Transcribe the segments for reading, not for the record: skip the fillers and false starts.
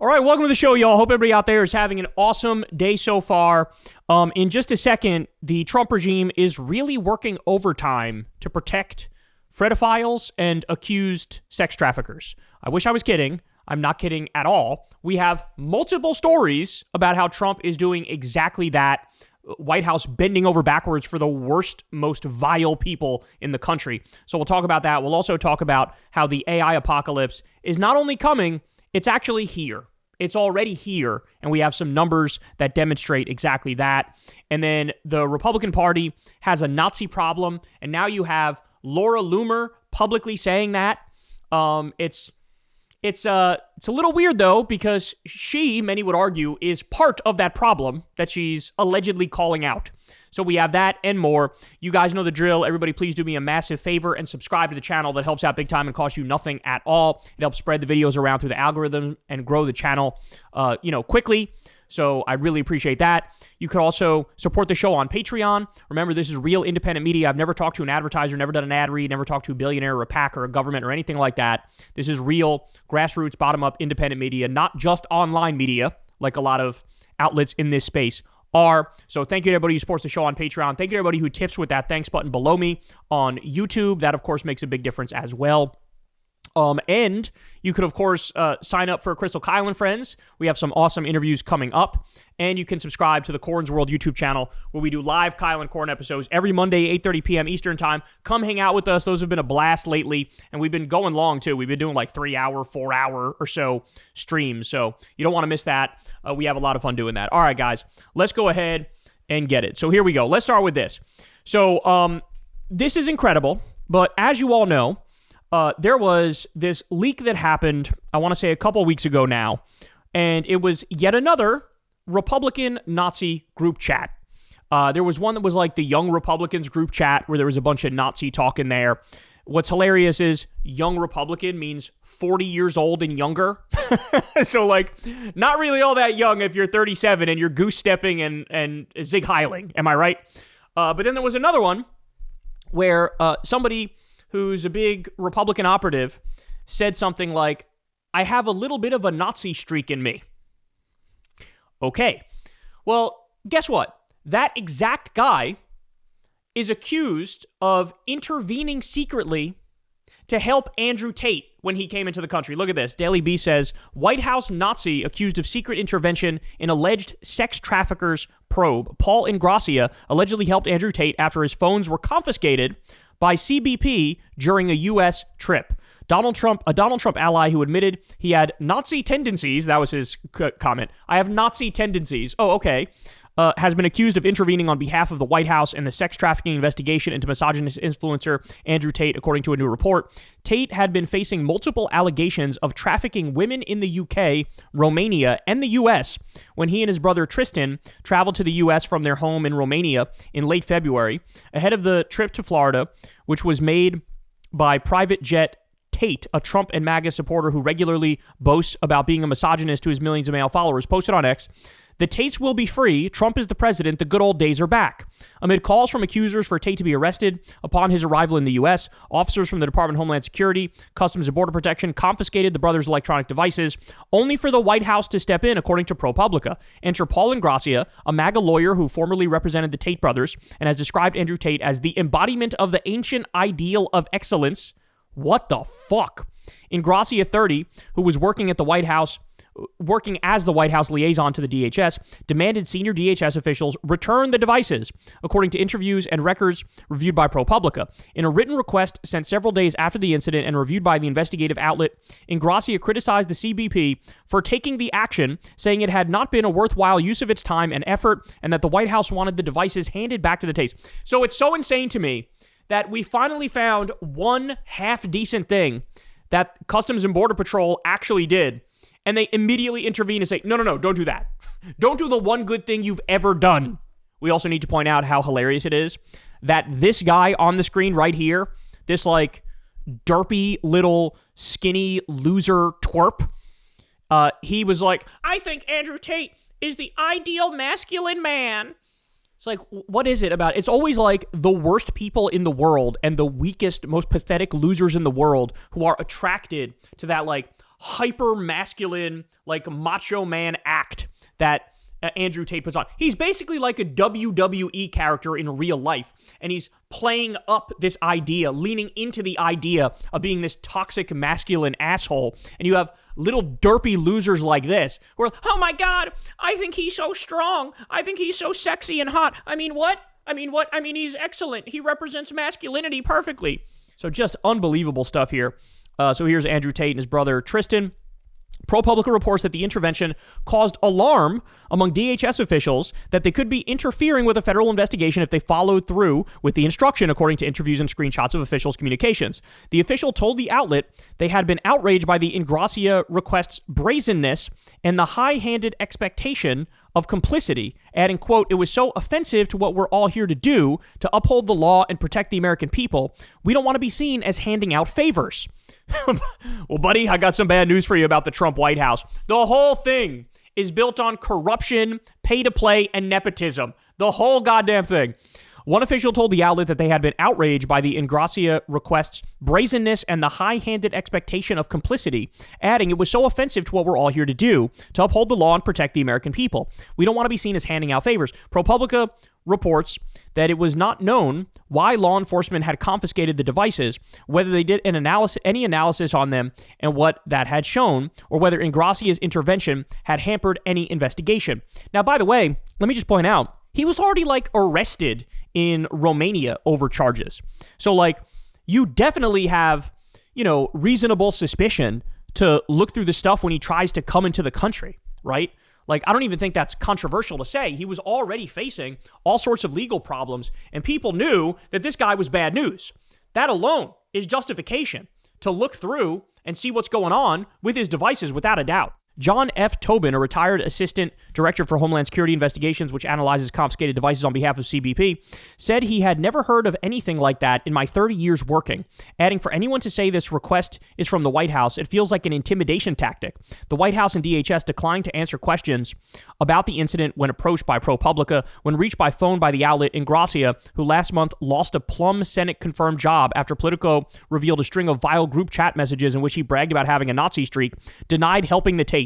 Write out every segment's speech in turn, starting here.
All right, welcome to the show, y'all. Hope everybody out there is having an awesome day so far. In just a second, the Trump regime is really working overtime to protect pedophiles and accused sex traffickers. I wish I was kidding. I'm not kidding at all. We have multiple stories about how Trump is doing exactly that. White House bending over backwards for the worst, most vile people in the country. So we'll talk about that. We'll also talk about how the AI apocalypse is not only coming, it's actually here. It's already here, and we have some numbers that demonstrate exactly that. And then the Republican Party has a Nazi problem, and now you have Laura Loomer publicly saying that. It's a little weird, though, because she, many would argue, is part of that problem that she's allegedly calling out. So we have that and more. You guys know the drill. Everybody, please do me a massive favor and subscribe to the channel. That helps out big time and costs you nothing at all. It helps spread the videos around through the algorithm and grow the channel, quickly. So I really appreciate that. You could also support the show on Patreon. Remember, this is real independent media. I've never talked to an advertiser, never done an ad read, never talked to a billionaire or a PAC or a government or anything like that. This is real grassroots, bottom-up, independent media, not just online media like a lot of outlets in this space are. So thank you to everybody who supports the show on Patreon. Thank you to everybody who tips with that thanks button below me on YouTube. That, of course, makes a big difference as well. And you could, of course, sign up for Crystal Kyle and Friends. We have some awesome interviews coming up. And you can subscribe to the Corn's World YouTube channel where we do live Kyle and Corn episodes every Monday, 8:30 p.m. Eastern time. Come hang out with us. Those have been a blast lately. And we've been going long, too. We've been doing like 3-hour, 4-hour or so streams. So you don't want to miss that. We have a lot of fun doing that. All right, guys, let's go ahead and get it. So here we go. Let's start with this. So this is incredible. But as you all know, there was this leak that happened, I want to say a couple weeks ago now, and it was yet another Republican Nazi group chat. There was one that was like the Young Republicans group chat where there was a bunch of Nazi talk in there. What's hilarious is Young Republican means 40 years old and younger. So like not really all that young if you're 37 and you're goose stepping and zig heiling. Am I right? But then there was another one where somebody who's a big Republican operative said something like, I have a little bit of a Nazi streak in me. Okay. Well, guess what? That exact guy is accused of intervening secretly to help Andrew Tate when he came into the country. Look at this. Daily Beast says, White House Nazi accused of secret intervention in alleged sex traffickers probe. Paul Ingrassia allegedly helped Andrew Tate after his phones were confiscated by CBP during a U.S. trip. A Donald Trump ally who admitted he had Nazi tendencies, that was his comment. I have Nazi tendencies. Oh, okay. Has been accused of intervening on behalf of the White House in the sex trafficking investigation into misogynist influencer Andrew Tate, according to a new report. Tate had been facing multiple allegations of trafficking women in the UK, Romania, and the US when he and his brother Tristan traveled to the US from their home in Romania in late February, ahead of the trip to Florida, which was made by private jet Tate, a Trump and MAGA supporter who regularly boasts about being a misogynist to his millions of male followers, posted on X. The Tates will be free. Trump is the president. The good old days are back. Amid calls from accusers for Tate to be arrested upon his arrival in the U.S., officers from the Department of Homeland Security, Customs and Border Protection confiscated the brothers' electronic devices, only for the White House to step in, according to ProPublica. Enter Paul Ingrassia, a MAGA lawyer who formerly represented the Tate brothers and has described Andrew Tate as the embodiment of the ancient ideal of excellence. What the fuck? Ingrassia, 30, who was working as the White House liaison to the DHS, demanded senior DHS officials return the devices, according to interviews and records reviewed by ProPublica. In a written request sent several days after the incident and reviewed by the investigative outlet, Ingrassia criticized the CBP for taking the action, saying it had not been a worthwhile use of its time and effort, and that the White House wanted the devices handed back to the Tates. So it's so insane to me that we finally found one half-decent thing that Customs and Border Patrol actually did, and they immediately intervene and say, no, don't do that. Don't do the one good thing you've ever done. We also need to point out how hilarious it is that this guy on the screen right here, this like derpy little skinny loser twerp, he was like, I think Andrew Tate is the ideal masculine man. It's like, what is it about? It's always like the worst people in the world and the weakest, most pathetic losers in the world who are attracted to that like hyper masculine, like macho man act that Andrew Tate puts on. He's basically like a WWE character in real life, and he's playing up this idea, leaning into the idea of being this toxic masculine asshole. And you have little derpy losers like this who are, oh my God, I think he's so strong. I think he's so sexy and hot. I mean, what? I mean, he's excellent. He represents masculinity perfectly. So just unbelievable stuff here. So here's Andrew Tate and his brother Tristan. ProPublica reports that the intervention caused alarm among DHS officials that they could be interfering with a federal investigation if they followed through with the instruction, according to interviews and screenshots of officials' communications. The official told the outlet they had been outraged by the Ingrassia request's brazenness and the high-handed expectation of complicity, adding, quote, "It was so offensive to what we're all here to do, to uphold the law and protect the American people. We don't want to be seen as handing out favors." Well, buddy, I got some bad news for you about the Trump White House. The whole thing is built on corruption, pay-to-play, and nepotism. The whole goddamn thing. One official told the outlet that they had been outraged by the Ingrassia request's brazenness and the high-handed expectation of complicity, adding, "It was so offensive to what we're all here to do, to uphold the law and protect the American people. We don't want to be seen as handing out favors." ProPublica reports that it was not known why law enforcement had confiscated the devices, whether they did any analysis on them and what that had shown, or whether Ingrassia's intervention had hampered any investigation. Now, by the way, let me just point out, he was already arrested in Romania over charges. So you definitely have, reasonable suspicion to look through the stuff when he tries to come into the country, right? I don't even think that's controversial to say. He was already facing all sorts of legal problems, and people knew that this guy was bad news. That alone is justification to look through and see what's going on with his devices without a doubt. John F. Tobin, a retired assistant director for Homeland Security Investigations, which analyzes confiscated devices on behalf of CBP, said he had never heard of anything like that in my 30 years working, adding, "For anyone to say this request is from the White House, it feels like an intimidation tactic." The White House and DHS declined to answer questions about the incident when approached by ProPublica. When reached by phone by the outlet, Ingrassia, who last month lost a plum Senate-confirmed job after Politico revealed a string of vile group chat messages in which he bragged about having a Nazi streak, denied helping the Tates.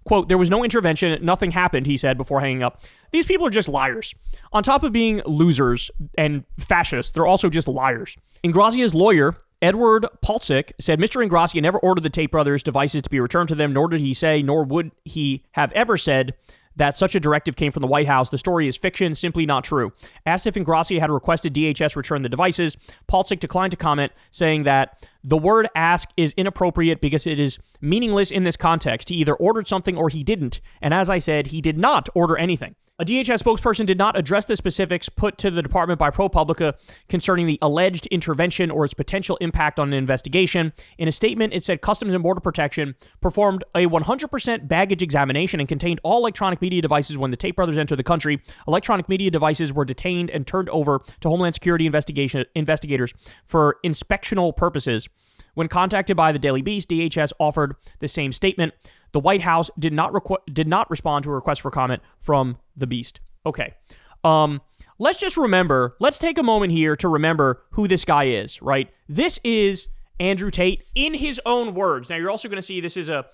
Quote, "There was no intervention, nothing happened," he said before hanging up. These people are just liars. On top of being losers and fascists, they're also just liars. Ingrassia's lawyer, Edward Palcic, said Mr. Ingrassia never ordered the Tate brothers' devices to be returned to them, nor did he say, nor would he have ever said, that such a directive came from the White House. The story is fiction, simply not true. Asked if Ingrassia had requested DHS return the devices, Palcic declined to comment, saying that the word ask is inappropriate because it is meaningless in this context. He either ordered something or he didn't. And as I said, he did not order anything. A DHS spokesperson did not address the specifics put to the department by ProPublica concerning the alleged intervention or its potential impact on an investigation. In a statement, it said Customs and Border Protection performed a 100% baggage examination and contained all electronic media devices when the Tate brothers entered the country. Electronic media devices were detained and turned over to Homeland Security investigators for inspectional purposes. When contacted by the Daily Beast, DHS offered the same statement. The White House did not respond to a request for comment from the Beast. Okay. Let's just remember, let's take a moment here to remember who this guy is, right? This is Andrew Tate in his own words. Now, you're also going to see this is a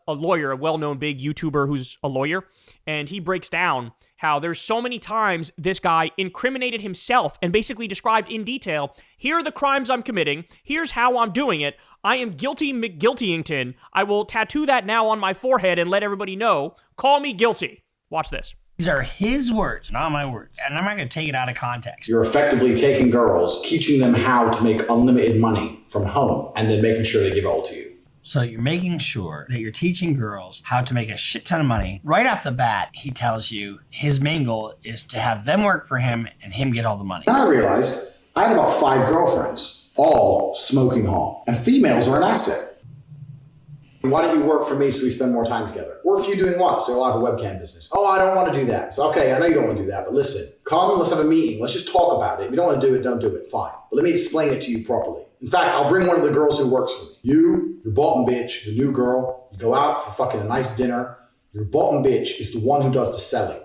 lawyer, a well-known big YouTuber who's a lawyer, and he breaks down how there's so many times this guy incriminated himself and basically described in detail, here are the crimes I'm committing, here's how I'm doing it, I am guilty McGuiltyington, I will tattoo that now on my forehead and let everybody know, call me guilty. Watch this. These are his words, not my words. And I'm not going to take it out of context. You're effectively taking girls, teaching them how to make unlimited money from home, and then making sure they give it all to you. So you're making sure that you're teaching girls how to make a shit ton of money. Right off the bat, he tells you his main goal is to have them work for him and him get all the money. Then I realized I had about 5 girlfriends, all smoking hall, and females are an asset. Why don't you work for me so we spend more time together? Work for you doing what? So I'll have a webcam business. Oh, I don't want to do that. So, okay, I know you don't want to do that, but listen, come and let's have a meeting. Let's just talk about it. If you don't want to do it, don't do it. Fine. But let me explain it to you properly. In fact, I'll bring one of the girls who works for me. Your bottom bitch, the new girl, you go out for fucking a nice dinner. Your bottom bitch is the one who does the selling.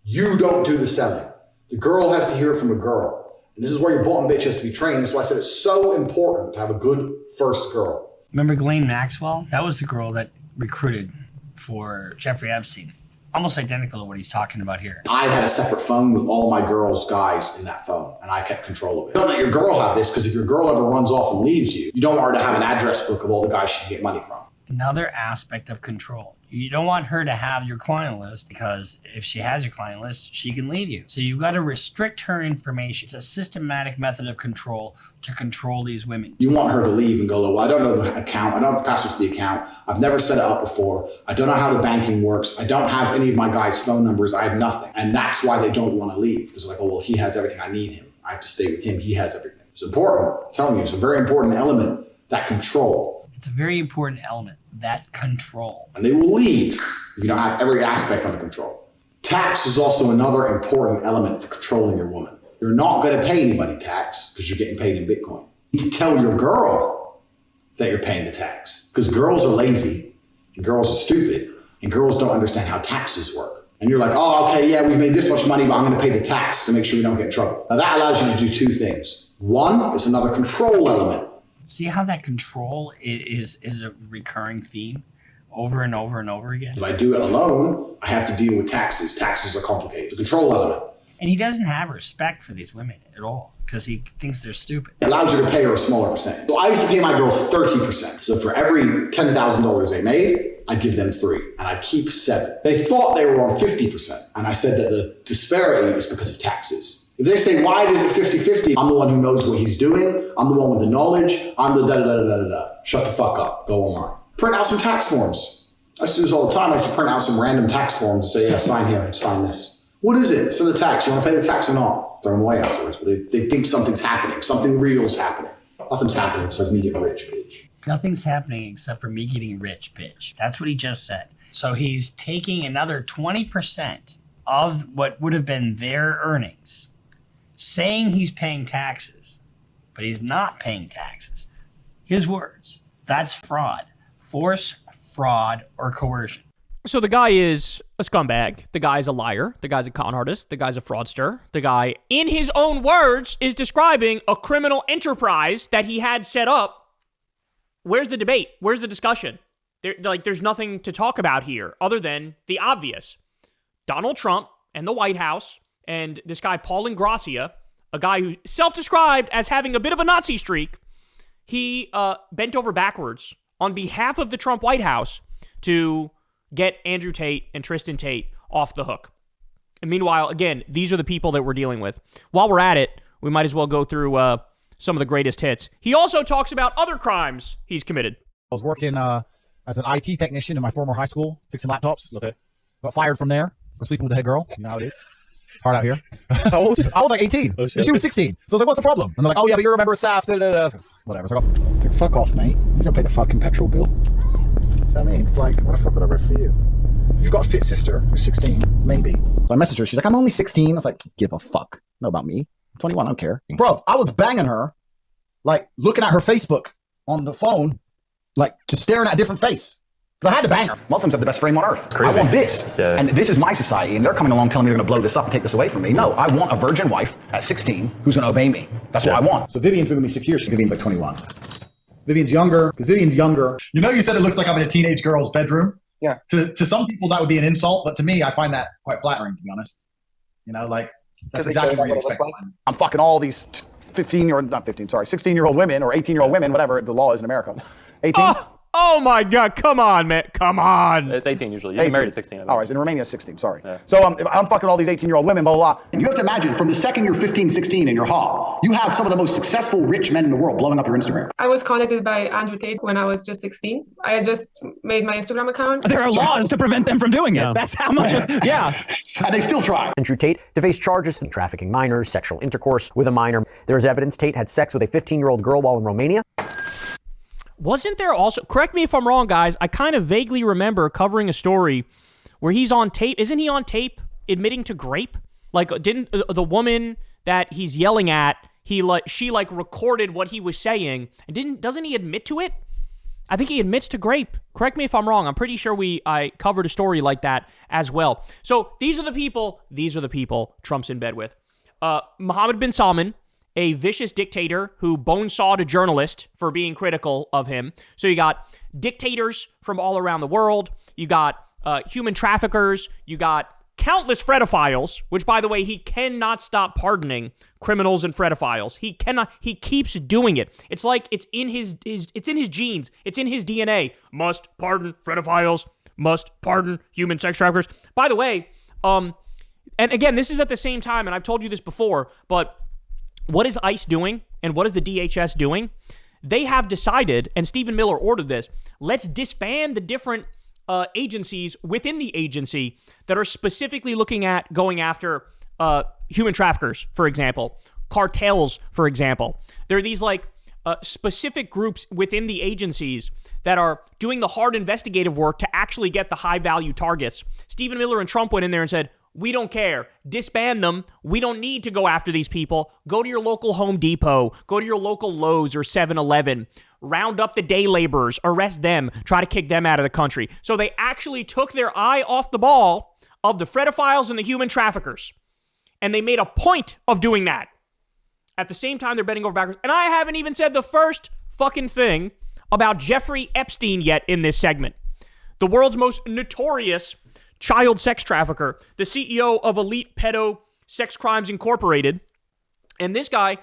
You don't do the selling. The girl has to hear it from a girl. And this is where your bottom bitch has to be trained. That's why I said it's so important to have a good first girl. Remember Ghislaine Maxwell? That was the girl that recruited for Jeffrey Epstein. Almost identical to what he's talking about here. I had a separate phone with all my girls' guys in that phone, and I kept control of it. Don't let your girl have this, because if your girl ever runs off and leaves you, you don't want her to have an address book of all the guys she can get money from. Another aspect of control. You don't want her to have your client list, because if she has your client list, she can leave you. So you've got to restrict her information. It's a systematic method of control to control these women. You want her to leave and go, well, I don't know the account. I don't have the password to the account. I've never set it up before. I don't know how the banking works. I don't have any of my guys' phone numbers. I have nothing. And that's why they don't want to leave. Because like, oh, well, he has everything. I need him. I have to stay with him. He has everything. It's important. I'm telling you, it's a very important element, that control. It's a very important element, that control. And they will leave if you don't have every aspect under control. Tax is also another important element for controlling your woman. You're not going to pay anybody tax because you're getting paid in Bitcoin. You need to tell your girl that you're paying the tax, because girls are lazy and girls are stupid and girls don't understand how taxes work. And you're like, oh, okay, yeah, we've made this much money, but I'm going to pay the tax to make sure we don't get in trouble. Now that allows you to do two things. One, it's another control element. See how that control is a recurring theme over and over and over again? If I do it alone, I have to deal with taxes. Taxes are complicated. The control element. And he doesn't have respect for these women at all because he thinks they're stupid. It allows you to pay her a smaller percentage. So I used to pay my girls 30%. So for every $10,000 they made, I'd give them 3 and I'd keep 7. They thought they were on 50%. And I said that the disparity is because of taxes. If they say, why is it 50-50? I'm the one who knows what he's doing. I'm the one with the knowledge. I'm the da-da-da-da-da-da. Shut the fuck up. Go online. Print out some tax forms. I used to do this all the time. I used to print out some random tax forms and say, yeah, sign here and sign this. What is it? It's for the tax. You want to pay the tax or not? Throw them away afterwards. But they think something's happening. Something real's happening. Nothing's happening besides me getting rich, bitch. Nothing's happening except for me getting rich, bitch. That's what he just said. So he's taking another 20% of what would have been their earnings, saying he's paying taxes, but he's not paying taxes. His words. That's fraud. Force, fraud, or coercion. So the guy is a scumbag. The guy's a liar. The guy's a con artist. The guy's a fraudster. The guy, in his own words, is describing a criminal enterprise that he had set up. Where's the debate? Where's the discussion? There's nothing to talk about here other than the obvious. Donald Trump and the White House and this guy, Paul Ingrassia, a guy who self-described as having a bit of a Nazi streak, he bent over backwards on behalf of the Trump White House to get Andrew Tate and Tristan Tate off the hook. And meanwhile, again, these are the people that we're dealing with. While we're at it, we might as well go through some of the greatest hits. He also talks about other crimes he's committed. I was working as an IT technician in my former high school, fixing laptops. Okay. Got fired from there for sleeping with the head girl. You know how it is. It's hard out here. How old? I was like 18. Oh, shit. She was 16. So I was like, what's the problem? And they're like, oh, yeah, but you're a member of staff. Whatever. So It's like, fuck off, mate. You don't pay the fucking petrol bill. You know what I mean? It's like, what the fuck would I read for you? You've got a fit sister who's 16, maybe. So I messaged her. She's like, I'm only 16. I was like, give a fuck. Know about me. I'm 21. I don't care. Bro, I was banging her, like looking at her Facebook on the phone, like just staring at a different face. I had to bang her. Muslims have the best frame on earth. Crazy. I want this. Yeah. And this is my society. And they're coming along telling me they're going to blow this up and take this away from me. No, I want a virgin wife at 16 who's going to obey me. That's what I want. So Vivian's been with me 6 years. Vivian's like 21. Vivian's younger because Vivian's younger. You know, you said it looks like I'm in a teenage girl's bedroom. Yeah. To some people, that would be an insult. But to me, I find that quite flattering, to be honest. You know, like, that's exactly what you expect. I'm fucking all these 16-year-old women or 18-year-old women, whatever the law is in America. 18? Oh my God, come on, man. Come on. It's 18 usually. You get married at 16. All right, in Romania, it's 16, sorry. Yeah. So I'm fucking all these 18-year-old women, blah, blah, blah. And you have to imagine, from the second you're 15, 16 and you're hot, you have some of the most successful rich men in the world blowing up your Instagram. I was contacted by Andrew Tate when I was just 16. I had just made my Instagram account. There are laws to prevent them from doing it. Yeah. That's how much, yeah. And they still try. Andrew Tate to face charges of trafficking minors, sexual intercourse with a minor. There is evidence Tate had sex with a 15-year-old girl while in Romania. Wasn't there also, correct me if I'm wrong, guys, I kind of vaguely remember covering a story where he's on tape. Isn't he on tape admitting to grape? Like, didn't the woman that he's yelling at, she recorded what he was saying, and doesn't he admit to it? I think he admits to grape. Correct me if I'm wrong. I'm pretty sure I covered a story like that as well. So these are the people Trump's in bed with. Mohammed bin Salman a vicious dictator who bone-sawed a journalist for being critical of him. So you got dictators from all around the world. You got human traffickers. You got countless fredophiles, which, by the way, he cannot stop pardoning criminals and fredophiles. He cannot. He keeps doing it. It's like it's in his it's in his genes. It's in his DNA. Must pardon fredophiles. Must pardon human sex traffickers. By the way, and again, this is at the same time, and I've told you this before, but what is ICE doing and what is the DHS doing? They have decided, and Stephen Miller ordered this, let's disband the different agencies within the agency that are specifically looking at going after human traffickers, for example, cartels, for example. There are these like specific groups within the agencies that are doing the hard investigative work to actually get the high value targets. Stephen Miller and Trump went in there and said, we don't care. Disband them. We don't need to go after these people. Go to your local Home Depot. Go to your local Lowe's or 7-Eleven. Round up the day laborers. Arrest them. Try to kick them out of the country. So they actually took their eye off the ball of the fredophiles and the human traffickers. And they made a point of doing that. At the same time, they're bending over backwards. And I haven't even said the first fucking thing about Jeffrey Epstein yet in this segment. The world's most notorious child sex trafficker, the CEO of Elite Pedo Sex Crimes Incorporated. And this guy,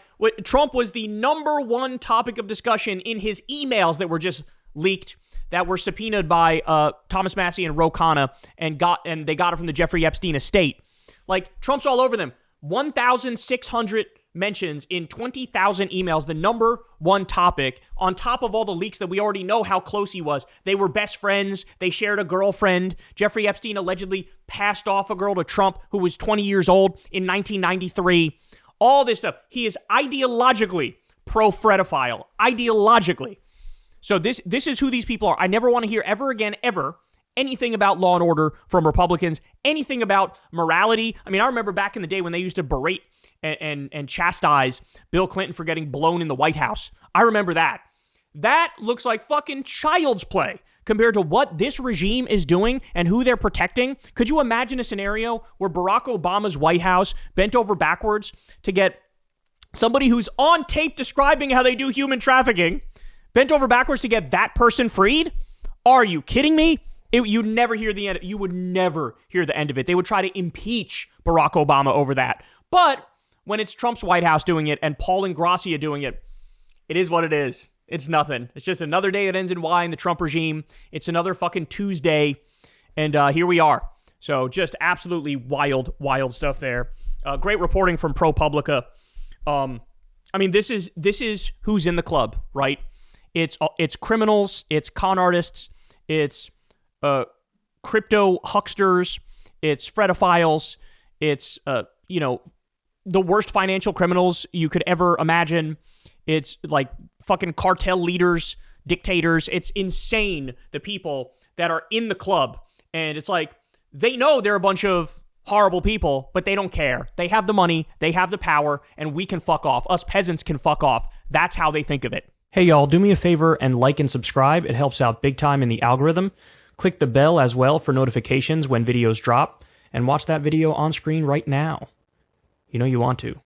Trump was the number one topic of discussion in his emails that were just leaked, that were subpoenaed by Thomas Massie and Ro Khanna, and they got it from the Jeffrey Epstein estate. Like, Trump's all over them. 1,600 mentions in 20,000 emails, the number one topic, on top of all the leaks that we already know how close he was. They were best friends. They shared a girlfriend. Jeffrey Epstein allegedly passed off a girl to Trump who was 20 years old in 1993. All this stuff. He is ideologically pro-fredophile. Ideologically. So this is who these people are. I never want to hear ever again, ever, anything about law and order from Republicans, anything about morality. I mean, I remember back in the day when they used to berate and chastise Bill Clinton for getting blown in the White House. I remember that. That looks like fucking child's play compared to what this regime is doing and who they're protecting. Could you imagine a scenario where Barack Obama's White House bent over backwards to get somebody who's on tape describing how they do human trafficking, bent over backwards to get that person freed? Are you kidding me? You'd never hear the end. You would never hear the end of it. They would try to impeach Barack Obama over that. But when it's Trump's White House doing it and Paul Ingrassia doing it, it is what it is. It's nothing. It's just another day that ends in Y in the Trump regime. It's another fucking Tuesday. And here we are. So just absolutely wild, wild stuff there. Great reporting from ProPublica. I mean, this is who's in the club, right? It's criminals. It's con artists. It's crypto hucksters. It's fredophiles. It's, the worst financial criminals you could ever imagine. It's like fucking cartel leaders, dictators. It's insane, the people that are in the club. And it's like, they know they're a bunch of horrible people, but they don't care. They have the money, they have the power, and we can fuck off. Us peasants can fuck off. That's how they think of it. Hey y'all, do me a favor and like and subscribe. It helps out big time in the algorithm. Click the bell as well for notifications when videos drop, and watch that video on screen right now. You know you want to.